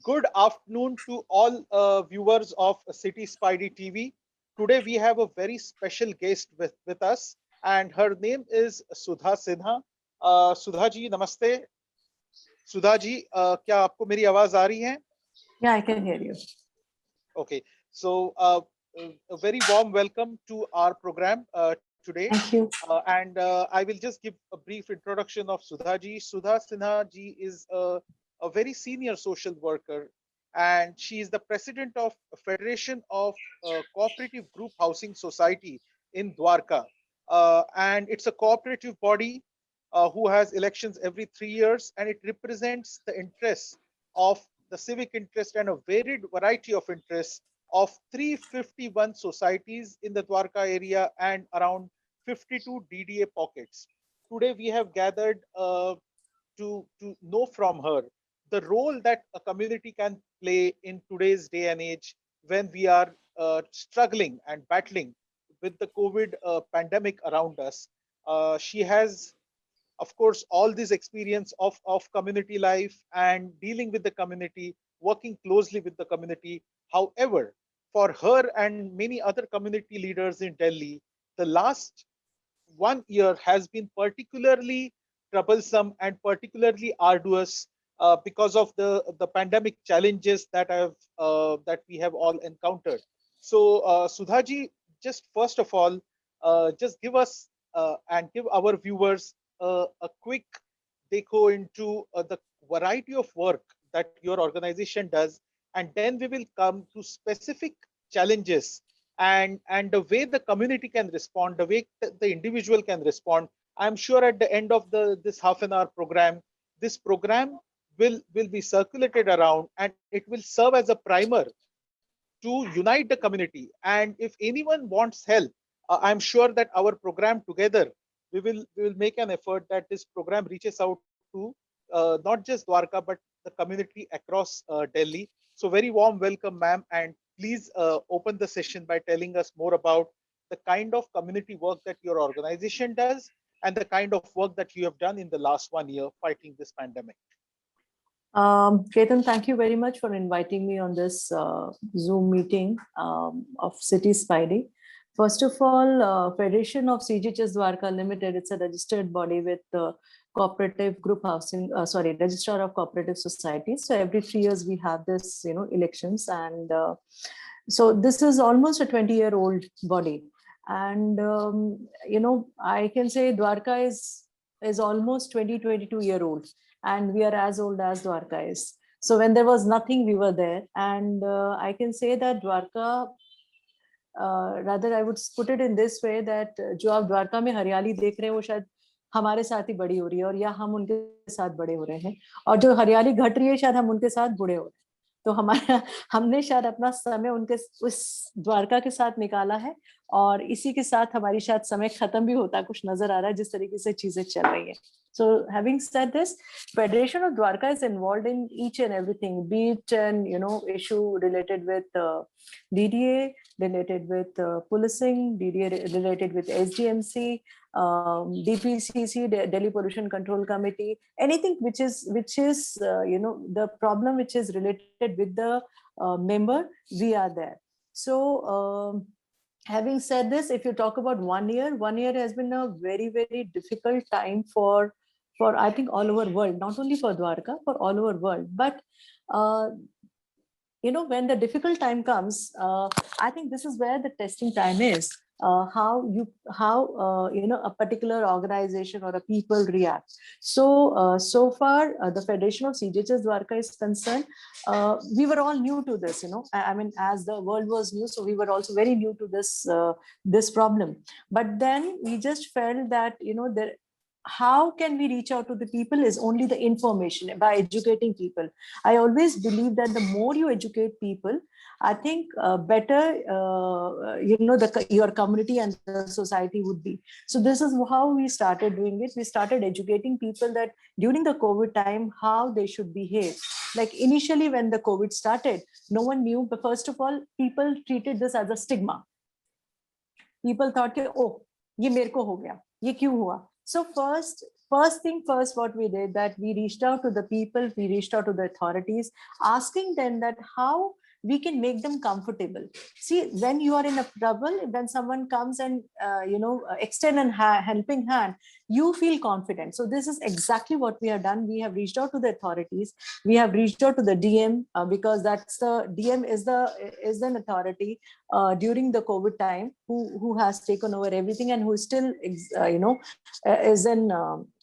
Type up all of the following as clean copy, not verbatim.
Good afternoon to all viewers of City Spidey TV. Today we have a very special guest with us, and her name is Sudha Sinha. Sudha ji, namaste. Sudha ji, क्या आपको मेरी आवाज आ रही है? Yeah, I can hear you. Okay, so a very warm welcome to our program today. Thank you. And I will just give a brief introduction of Sudha ji. Sudha Sinha ji is a very senior social worker, and she is the president of Federation of Cooperative Group Housing Society in Dwarka. And it's a cooperative body who has elections every 3 years, and it represents the interests of the civic interest and a varied variety of interests of 351 societies in the Dwarka area and around 52 DDA pockets. Today we have gathered to know from her the role that a community can play in today's day and age when we are struggling and battling with the COVID pandemic around us. She has, of course, all this experience of community life and dealing with the community, working closely with the community. However, for her and many other community leaders in Delhi, the last 1 year has been particularly troublesome and particularly arduous because of the pandemic challenges that we have all encountered. So, Sudhaji, just first of all, just give us and give our viewers a quick deco into the variety of work that your organization does, and then we will come to specific challenges and the way the community can respond, the way the individual can respond. I'm sure at the end of this half an hour program, this program will be circulated around, and it will serve as a primer to unite the community. And if anyone wants help, I'm sure that our program together, we will make an effort that this program reaches out to not just Dwarka but the community across Delhi. So very warm welcome, ma'am, and please open the session by telling us more about the kind of community work that your organization does and the kind of work that you have done in the last 1 year fighting this pandemic. Ketan, thank you very much for inviting me on this Zoom meeting of City Spidey. First of all, Federation of CGHS Dwarka Limited, it's a registered body with cooperative group housing, registrar of cooperative societies. So every 3 years we have this, elections. And so this is almost a 20-year-old body. And, I can say Dwarka is almost 22-year-old. And we are as old as Dwarka is. So when there was nothing, we were there. And I can say that Dwarka, rather I would put it in this way that जो आप द्वारका में हरियाली देख रहे हैं वो शायद हमारे साथ ही बड़ी हो रही है और या हम उनके साथ बड़े हो रहे हैं, और जो हरियाली घट रही है शायद हम उनके साथ बूढ़े हो रहे हैं. तो हमने शायद अपना समय उनके उस द्वारका के साथ निकाला है, और इसी के साथ हमारी शायद समय खत्म भी होता कुछ नजर आ रहा है जिस तरीके से चीजें चल रही है. So having said this, Federation of Dwarka is involved in each and everything, be it an issue related with DDA, related with policing, DDA related with SDMC, DPCC, Delhi Pollution Control Committee, anything which is the problem which is related with the member, we are there. So having said this, if you talk about 1 year, 1 year has been a very, very difficult time for I think all over world, not only for Dwarka, for all over world. But when the difficult time comes, I think this is where the testing time is. How a particular organization or a people react. So far the Federation of CGHS Dwarka is concerned, we were all new to this. I mean, as the world was new, so we were also very new to this problem. But then we just felt that how can we reach out to the people is only the information, by educating people. I always believe that the more you educate people, I think better your community and the society would be. So this is how we started doing it. We started educating people that during the COVID time, how they should behave. Like initially when the COVID started, no one knew, but first of all, people treated this as a stigma. People thought, oh, ye mere ko ho gaya, ye kyun hua? So first, First thing first, what we did, that we reached out to the people, we reached out to the authorities, asking them that how we can make them comfortable. See, when you are in a trouble, when someone comes and extend a helping hand, you feel confident. So this is exactly what we have done. We have reached out to the authorities. We have reached out to the DM, because that's the DM is an authority during the COVID time, who has taken over everything, and who still is in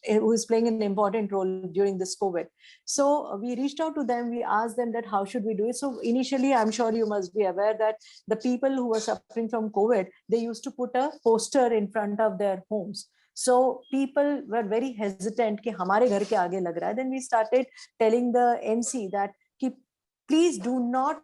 who is playing an important role during this COVID. So we reached out to them. We asked them that how should we do it. So initially, I'm sure you must be aware that the people who were suffering from COVID, they used to put a poster in front of their homes. So people were very hesitant कि हमारे घर के आगे लग रहा है. Then we started telling the MC that please do not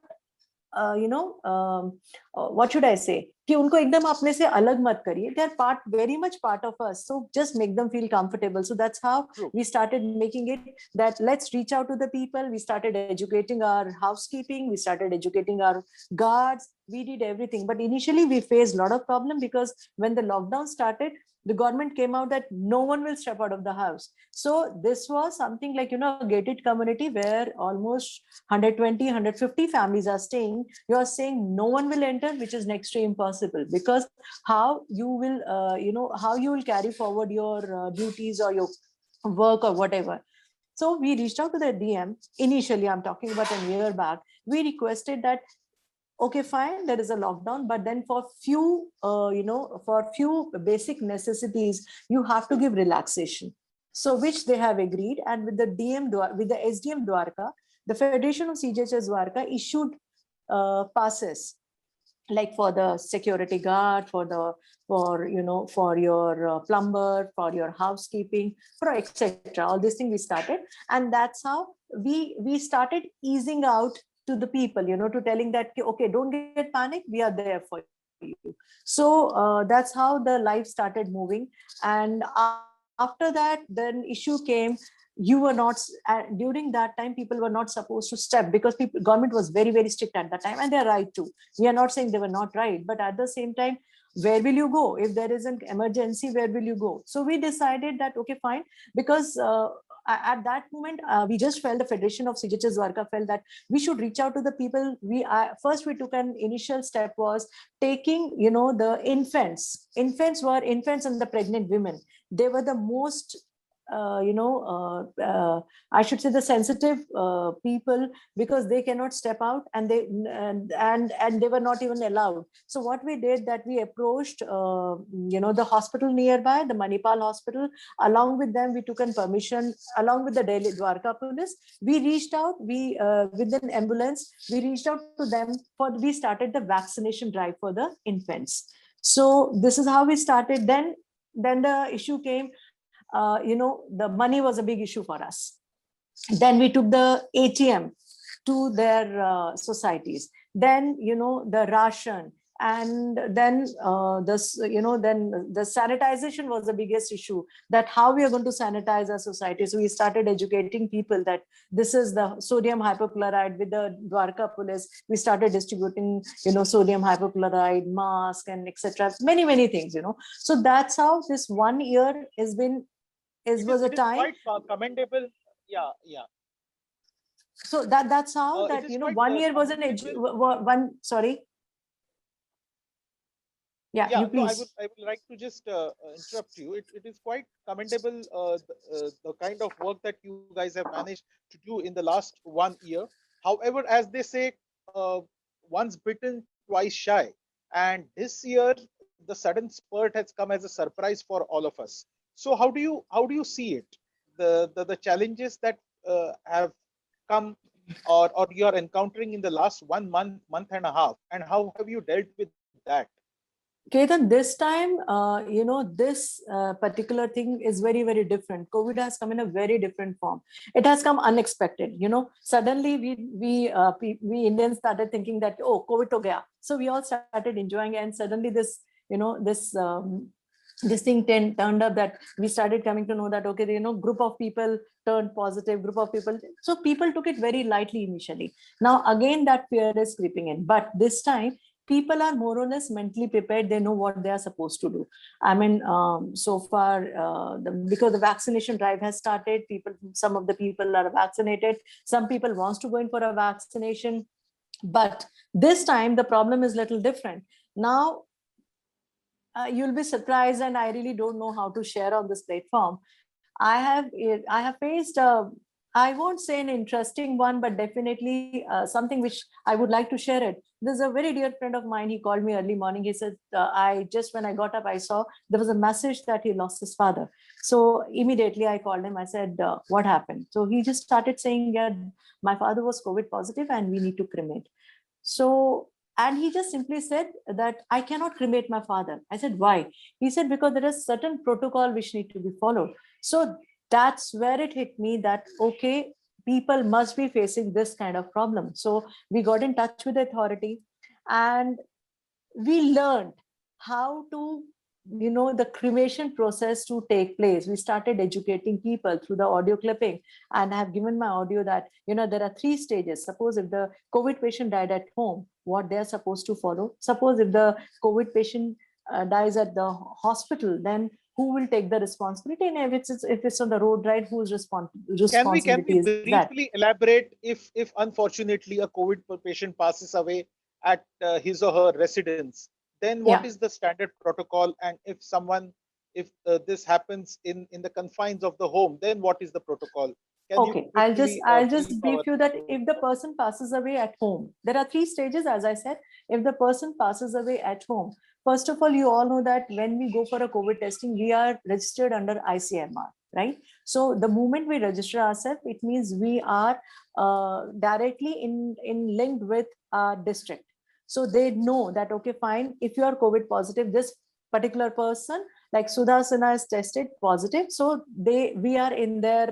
what should I say, कि उनको एकदम अपने से अलग मत करिए. They are very much part of us. So just make them feel comfortable. So that's how we started making it, that let's reach out to the people. We started educating our housekeeping. We started educating our guards. We did everything. But initially we faced a lot of problem, because when the lockdown started, the government came out that no one will step out of the house. So this was something like, a gated community where almost 120, 150 families are staying. You are saying no one will enter, which is next to impossible, because how you will, how you will carry forward your duties or your work or whatever. So we reached out to the DM. Initially, I'm talking about a year back. We requested that, okay, fine, there is a lockdown, but then for few basic necessities, you have to give relaxation. So which they have agreed, and with the SDM Dwarka, the Federation of CGHS Dwarka issued passes, like for the security guard, for your plumber, for your housekeeping, for etc. All these things we started, and that's how we started easing out to the people, to telling that, okay, don't get panic, we are there for you. So that's how the life started moving. And after that, then issue came. You were not, during that time, people were not supposed to step, because government was very, very strict at that time, and they're right too. We are not saying they were not right, but at the same time, where will you go? If there is an emergency, where will you go? So we decided that, okay, fine, because at that moment, we just felt, the Federation of CGHS Dwarka felt that we should reach out to the people. First we took an initial step, was taking, the infants and the pregnant women. They were the most I should say the sensitive people, because they cannot step out, and they were not even allowed. So what we did, that we approached the hospital nearby, the Manipal hospital. Along with them, we took an permission, along with the Delhi Dwarka police. We reached out, with an ambulance, we reached out to them, we started the vaccination drive for the infants. So this is how we started. Then the issue came. The money was a big issue for us. Then we took the ATM to their societies. Then, the ration, and then then the sanitization was the biggest issue, that how we are going to sanitize our society. So we started educating people that this is the sodium hypochlorite. With the Dwarka police, we started distributing, sodium hypochlorite, mask, and etc. Many things, So that's how this 1 year was a time. Quite commendable. Yeah. So that's how 1 year was an sorry. Yeah, you please. No, I would like to just interrupt you. It is quite commendable, the kind of work that you guys have managed to do in the last 1 year. However, as they say, once bitten, twice shy. And this year, the sudden spurt has come as a surprise for all of us. So how do you see it? The challenges that have come, or you are encountering in the last 1 month and a half, and how have you dealt with that? Ketan, this time, this particular thing is very, very different. COVID has come in a very different form. It has come unexpected. Suddenly we Indians started thinking that, oh, COVID to gaya. So we all started enjoying, and suddenly this thing turned up, that we started coming to know that, okay, group of people turned positive, group of people. So people took it very lightly initially. Now again, that fear is creeping in. But this time, people are more or less mentally prepared. They know what they are supposed to do. I mean, so far, because the vaccination drive has started, some of the people are vaccinated. Some people wants to go in for a vaccination, but this time the problem is little different. Now, you'll be surprised, and I really don't know how to share on this platform. I have faced I won't say an interesting one, but definitely something which I would like to share it. There's a very dear friend of mine. He called me early morning. He said, when I got up, I saw there was a message that he lost his father. So immediately I called him. I said, what happened? So he just started saying, yeah, my father was COVID positive and we need to cremate. So, and he just simply said that I cannot cremate my father. I said, why? He said, because there is certain protocol which need to be followed. So that's where it hit me that, okay, people must be facing this kind of problem. So we got in touch with the authority and we learned how to, the cremation process to take place. We started educating people through the audio clipping, and I have given my audio that, there are 3 stages. Suppose if the COVID patient died at home, what they're supposed to follow. Suppose if the COVID patient dies at the hospital, then who will take the responsibility? And if it's on the road, right, whose Can we responsibility is that? briefly elaborate if unfortunately a COVID patient passes away at his or her residence, then what Yeah. is the standard protocol? And if this happens in the confines of the home, then what is the protocol? Can you Okay, quickly I'll brief just brief our you that if the audience? person passes away at home, there are 3 stages, as I said. If the person passes away at home, first of all, you all know that when we go for a COVID testing, we are registered under ICMR, right? So the moment we register ourselves, it means we are directly in linked with our district. So they know that, okay, fine, if you are COVID positive, this particular person like Sudha Sinha is tested positive, so we are in their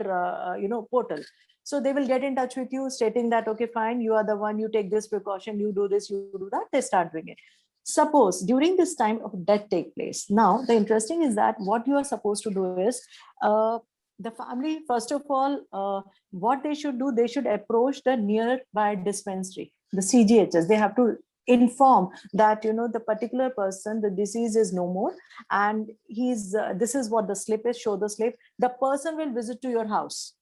portal. So they will get in touch with you stating that, okay, fine, you are the one, you take this precaution, you do this, you do that. They start doing it. Suppose during this time of death take place. Now the interesting is that what you are supposed to do is, the family, first of all, what they should do, they should approach the nearby dispensary, the CGHS. They have to inform that, the particular person, the disease is no more, and this is what the slip is, show the slip. The person will visit to your house,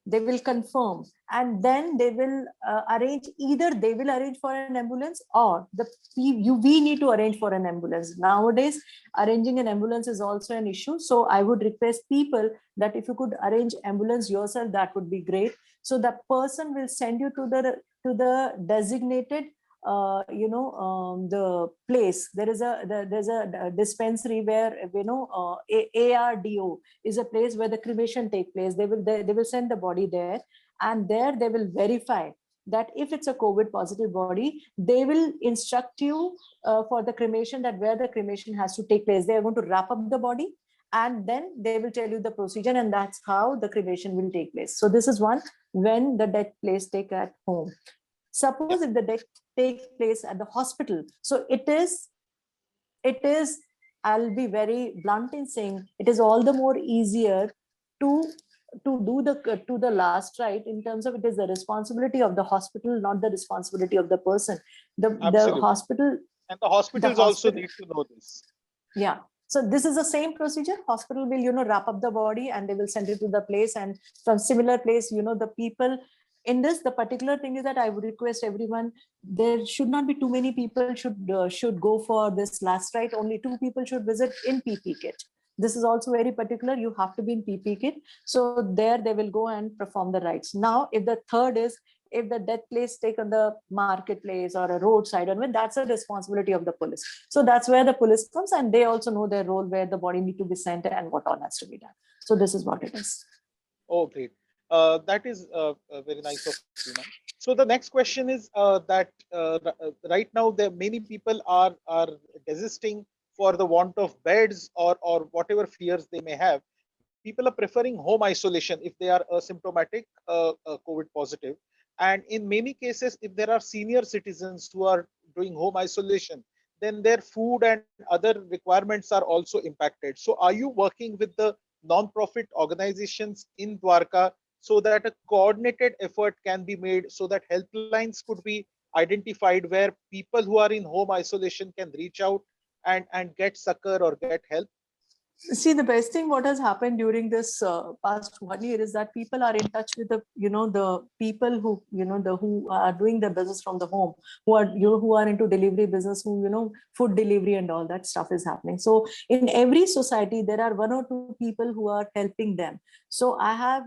they will confirm, and then they will arrange, either they will arrange for an ambulance, or we need to arrange for an ambulance. Nowadays arranging an ambulance is also an issue, so I would request people that if you could arrange ambulance yourself, that would be great. So the person will send you to the designated the place. There's a dispensary where, ARDO is a place where the cremation take place. They will send the body there, and there they will verify that if it's a COVID positive body, they will instruct you for the cremation, that where the cremation has to take place. They are going to wrap up the body, and then they will tell you the procedure, and that's how the cremation will take place. So this is one, when the death place take at home. Yeah, Suppose if the death takes place at the hospital, so it is, I'll be very blunt in saying, it is all the more easier to do the last right, in terms of, it is the responsibility of the hospital, not the responsibility of the person. The absolutely. hospital, And the the hospitals also hospital need to know this. yeah. So this is the same procedure. Hospital will, wrap up the body, and they will send it to the place, and from similar place, the people in this, the particular thing is that I would request everyone, there should not be too many people should go for this last rite. Only 2 people should visit in PP kit. This is also very particular. You have to be in PP kit. So there they will go and perform the rites. Now, if the third is, if the death place take on the marketplace or a roadside, and when, that's a responsibility of the police. So that's where the police comes, and they also know their role, where the body need to be sent and what all has to be done. So this is what it is. Oh, great. That is very nice of you, ma'am. So the next question is that right now there many people are desisting for the want of beds or whatever fears they may have. People are preferring home isolation if they are asymptomatic COVID positive. And in many cases, if there are senior citizens who are doing home isolation, then their food and other requirements are also impacted. So are you working with the non-profit organizations in Dwarka so that a coordinated effort can be made, so that helplines could be identified where people who are in home isolation can reach out and get succor or get help? See, the best thing what has happened during this past 1 year is that people are in touch with the, the people who, who are doing their business from the home, who are, who are into delivery business, who, food delivery and all that stuff is happening. So in every society, there are one or two people who are helping them. So I have,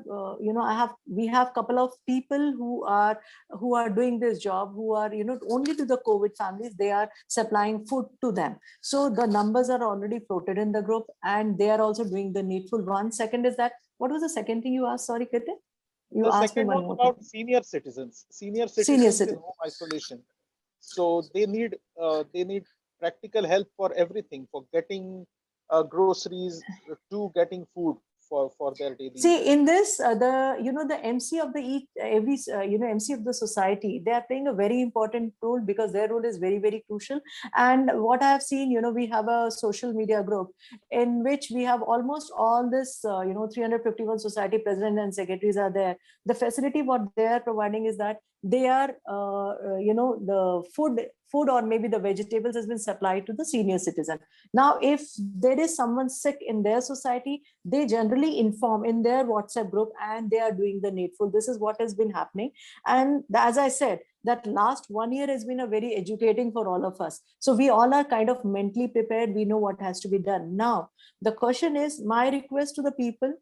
we have couple of people who are doing this job, who are, only to the COVID families, they are supplying food to them. So the numbers are already floated in the group, and they are also doing the needful. One second is that, what was the second thing you asked? Sorry, Kite. You The asked me second one was more about thing. senior citizens. Senior Senior citizens in citizen. home isolation. So they need practical help for everything, for getting groceries to getting food for their daily See, use. in this, the MC of the every MC of the society, they are playing a very important role, because their role is very, very crucial. And what I have seen, we have a social media group in which we have almost all this 351 society president and secretaries are there. The facility what they are providing is that they are the food or maybe the vegetables has been supplied to the senior citizen. Now, if there is someone sick in their society, they generally inform in their WhatsApp group, and they are doing the needful. This is what has been happening. And as I said, that last 1 year has been a very educating for all of us. So we all are kind of mentally prepared. We know what has to be done. Now, the question is, my request to the people,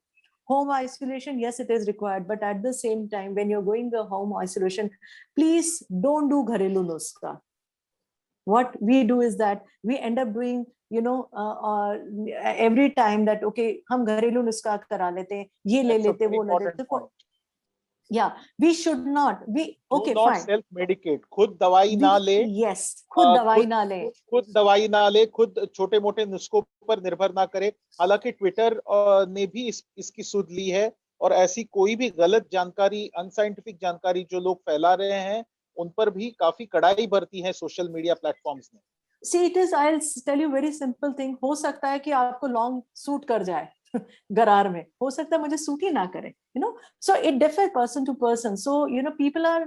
home isolation, yes, it is required. But at the same time, when you're going the home isolation, please don't do gharelu nuska. What we do is that we end up doing every time that, okay, hum घरेलू नुस्खा करा लेते हैं, ये ले That's a लेते, very वो ले important लेते. point. Yeah, we should not, we, Do okay, not fine, self medicate. खुद दवाई we, ना ले. yes, खुद दवाई खुद ना ले. खुद दवाई ना ले, खुद छोटे मोटे नुस्खों पर निर्भर ना करे. हालांकि ट्विटर ने भी इसकी सुध ली है, और ऐसी कोई भी गलत जानकारी, अनसाइंटिफिक जानकारी जो लोग फैला रहे हैं, उन पर भी काफी कड़ाई बरती है सोशल मीडिया प्लेटफॉर्म्स ने. See, it is, I'll tell you very simple thing. हो सकता है कि आपको लॉन्ग सूट कर जाए गरार में, हो सकता है मुझे सूट ही ना करे, so it differs person to person. So people are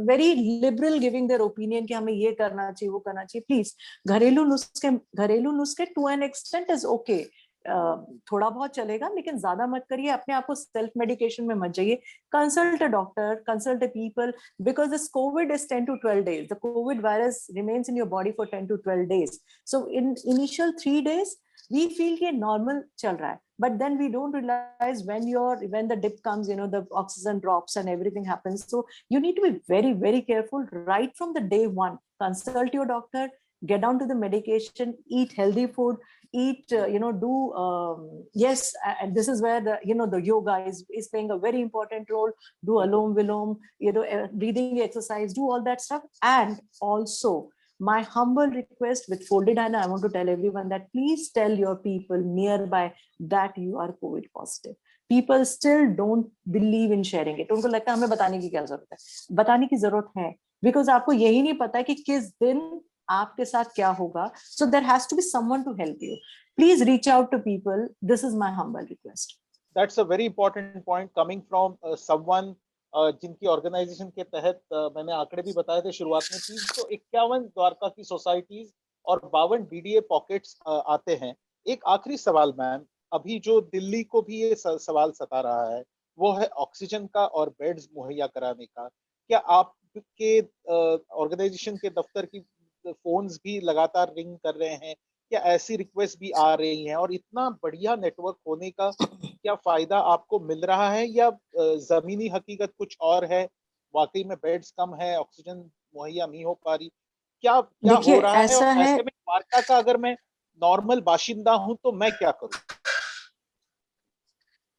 very liberal giving their opinion कि हमें ये करना चाहिए, वो करना चाहिए. Please, घरेलू नुस्खे to an extent is okay. थोड़ा बहुत चलेगा, लेकिन ज्यादा मत करिए. अपने आप को सेल्फ मेडिकेशन में मत जाइए. Consult a doctor, consult a people, because this COVID is 10 to 12 days. The COVID virus remains in your body for 10 to 12 days. So in initial 3 days, we feel कि normal चल रहा है, but then we don't realize when the dip comes, the oxygen drops and everything happens. So you need to be very, very careful right from the day one. Consult your doctor, get down to the medication, eat healthy food, eat, yes, and this is where the yoga is playing a very important role. Do alom vilom, breathing exercise, do all that stuff. And also, my humble request with folded hand, I want to tell everyone that please tell your people nearby that you are COVID positive. People still don't believe in sharing it. उनको लगता है हमें बताने की क्या जरूरत है. बताने की जरूरत है, because आपको यही नहीं पता कि किस दिन आपके साथ क्या होगा. So there has to be someone to help you. Please reach out to people. This is my humble request. That's a very important point coming from someone जिनकी ऑर्गेनाइजेशन के तहत मैंने आंकड़े भी बताए थे शुरुआत में. 351 द्वारका की सोसाइटीज और 52 बीडीए पॉकेट्स आते हैं. एक आखिरी सवाल मैम, अभी जो दिल्ली को भी ये सवाल सता रहा है, वो है ऑक्सीजन का और बेड्स मुहैया कराने का. क्या आपके ऑर्गेनाइजेशन के दफ्तर की फोन्स भी लगातार रिंग कर रहे हैं? क्या ऐसी रिक्वेस्ट भी आ रही हैं? और इतना बढ़िया नेटवर्क होने का क्या फायदा आपको मिल रहा है, या जमीनी हकीकत कुछ और है? वाकई में बेड्स कम है, ऑक्सीजन मुहैया नहीं हो पा रही, क्या क्या हो रहा है? और ऐसे में द्वारका का अगर मैं नॉर्मल बाशिंदा हूं तो मैं क्या करूं?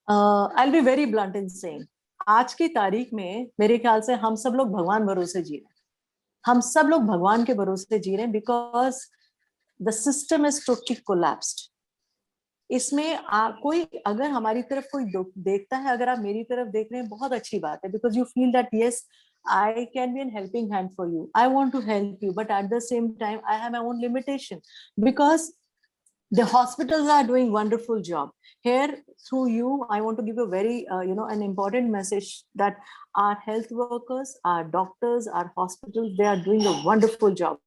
I'll be very blunt in saying, आज की तारीख में मेरे ख्याल से हम सब लोग भगवान भरोसे जी रहे हैं. हम सब लोग भगवान के भरोसे जी रहे हैं, because the system is totally collapsed. इसमें कोई अगर हमारी तरफ कोई देखता है, अगर आप मेरी तरफ देख रहे हैं, बहुत अच्छी बात है, because you feel that yes, I can be a helping hand for you. I want to help you, but at the same time, I have my own limitation, because The hospitals are doing wonderful job. Here, through you, I want to give a very, an important message that our health workers, our doctors, our hospitals, they are doing a wonderful job.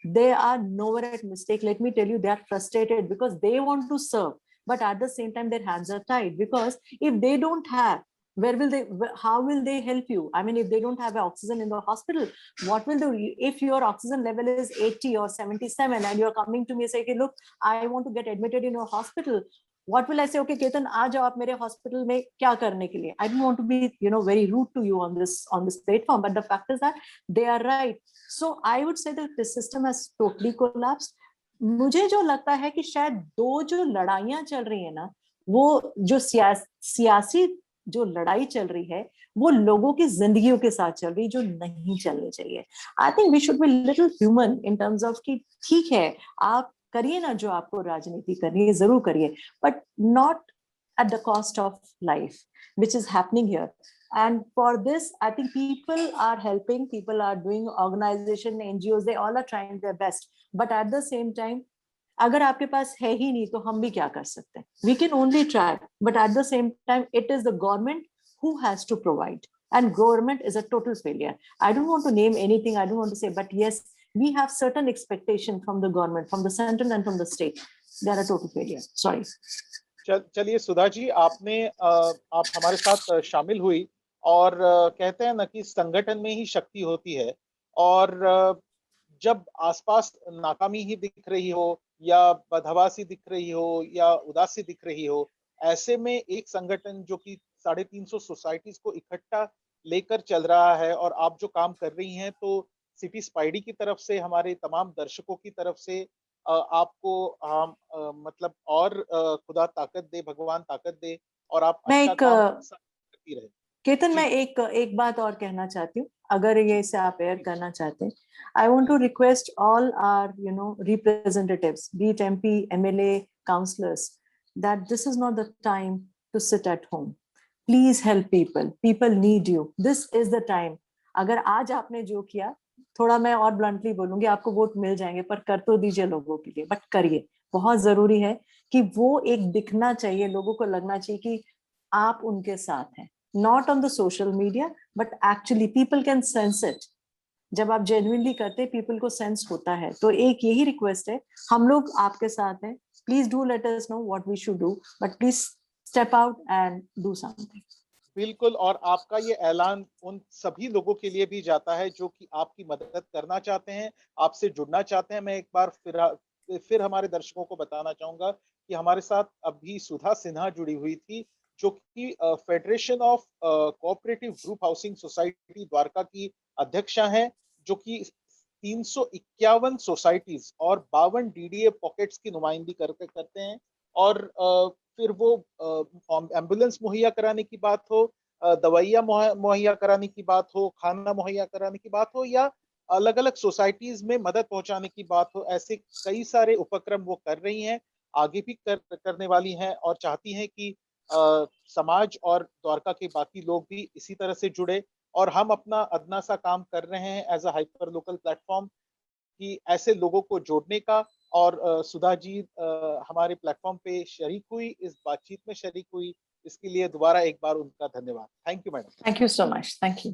They are nowhere at mistake. Let me tell you, they are frustrated because they want to serve, but at the same time, their hands are tied, because if they don't have, where will they, how will they help you? I mean, if they don't have oxygen in the hospital, what will they, if your oxygen level is 80 or 77 and you're coming to me and say, okay, look, I want to get admitted in a hospital, what will I say? Okay, Ketan, aa jao aap mere hospital mein kya karne ke liye? I don't want to be, very rude to you on this platform, but the fact is that they are right. So I would say that the system has totally collapsed. मुझे जो लगता है कि शायद दो जो लड़ाइयां चल रही है ना, वो जो सियासी जो लड़ाई चल रही है, वो लोगों की जिंदगियों के साथ चल रही, जो नहीं चलनी चाहिए. I think we should be little human in terms of कि ठीक है, आप करिए ना जो आपको राजनीति करनी है, जरूर करिए, but not at the cost of life, which is happening here. And for this, I think people are helping, people are doing, organization, NGOs, they all are trying their best. But at the same time, अगर आपके पास है ही नहीं तो हम भी क्या कर सकते हैं? We can only try, but at the same time, it is the government who has to provide, and government is a total failure. I don't want to name anything, I don't want to say, but yes, we have certain expectation from the government, from the central and from the state. They are a total failure. Sorry. चलिए सुधा जी, आप हमारे साथ शामिल हुई, और कहते हैं ना कि संगठन में ही शक्ति होती है, और जब आसपास नाकामी ही दिख रही हो, या बदहवासी दिख रही हो, या उदासी दिख रही हो, ऐसे में एक संगठन जो कि 350 सोसाइटीज को इकट्ठा लेकर चल रहा है, और आप जो काम कर रही हैं, तो सिटी स्पाइडी की तरफ से, हमारे तमाम दर्शकों की तरफ से आपको हम मतलब और खुदा ताकत दे, भगवान ताकत दे, और आप मैं अच्छा एक काम करती रहे. केतन, जी. मैं एक बात और कहना चाहती हूँ, अगर ये इसे आप एयर करना चाहते हैं. I want to request all our representatives, be it MP, MLA, councillors, that this is not the time to sit at home. Please help people. People need you. This is the time. अगर आज आपने जो किया, थोड़ा मैं और bluntly बोलूंगी, आपको वोट मिल जाएंगे, पर कर तो दीजिए लोगों के लिए, बट करिए. बहुत जरूरी है कि वो एक दिखना चाहिए, लोगों को लगना चाहिए कि आप उनके साथ हैं. Not on the social media, but actually people can sense it. जब आप genuinely करते हैं, people को sense होता है. तो एक यही request है, हम लोग आपके साथ हैं. Please do let us know what we should do, but please step out and do something. बिल्कुल, और आपका ये ऐलान उन सभी लोगों के लिए भी जाता है जो कि आपकी मदद करना चाहते हैं, आपसे जुड़ना चाहते हैं. मैं एक बार फिर हमारे दर्शकों को बताना चाहूंगा कि हमारे साथ अभी सुधा सिन्हा जुड़ी हुई थी, जो कि federation of cooperative group housing society Dwarka की अध्यक्षा हैं, जो कि 351 सोसाइटीज और 52 DDA पॉकेट्स की नुमाइंदगी करते हैं. और फिर वो एम्बुलेंस मुहैया कराने की बात हो, दवाइयाँ मुहैया कराने की बात हो, खाना मुहैया कराने की बात हो, या अलग अलग सोसाइटीज में मदद पहुंचाने की बात हो, ऐसे कई सारे उपक्रम वो कर रही हैं, आगे भी करने वाली हैं, और चाहती हैं कि समाज और द्वारका के बाकी लोग भी इसी तरह से जुड़े. और हम अपना अदना सा काम कर रहे हैं as a hyper local platform, कि ऐसे लोगों को जोड़ने का. और सुधा जी हमारे प्लेटफॉर्म पे शरीक हुई, इस बातचीत में शरीक हुई, इसके लिए दोबारा एक बार उनका धन्यवाद. Thank you madam. Thank you so much. Thank you.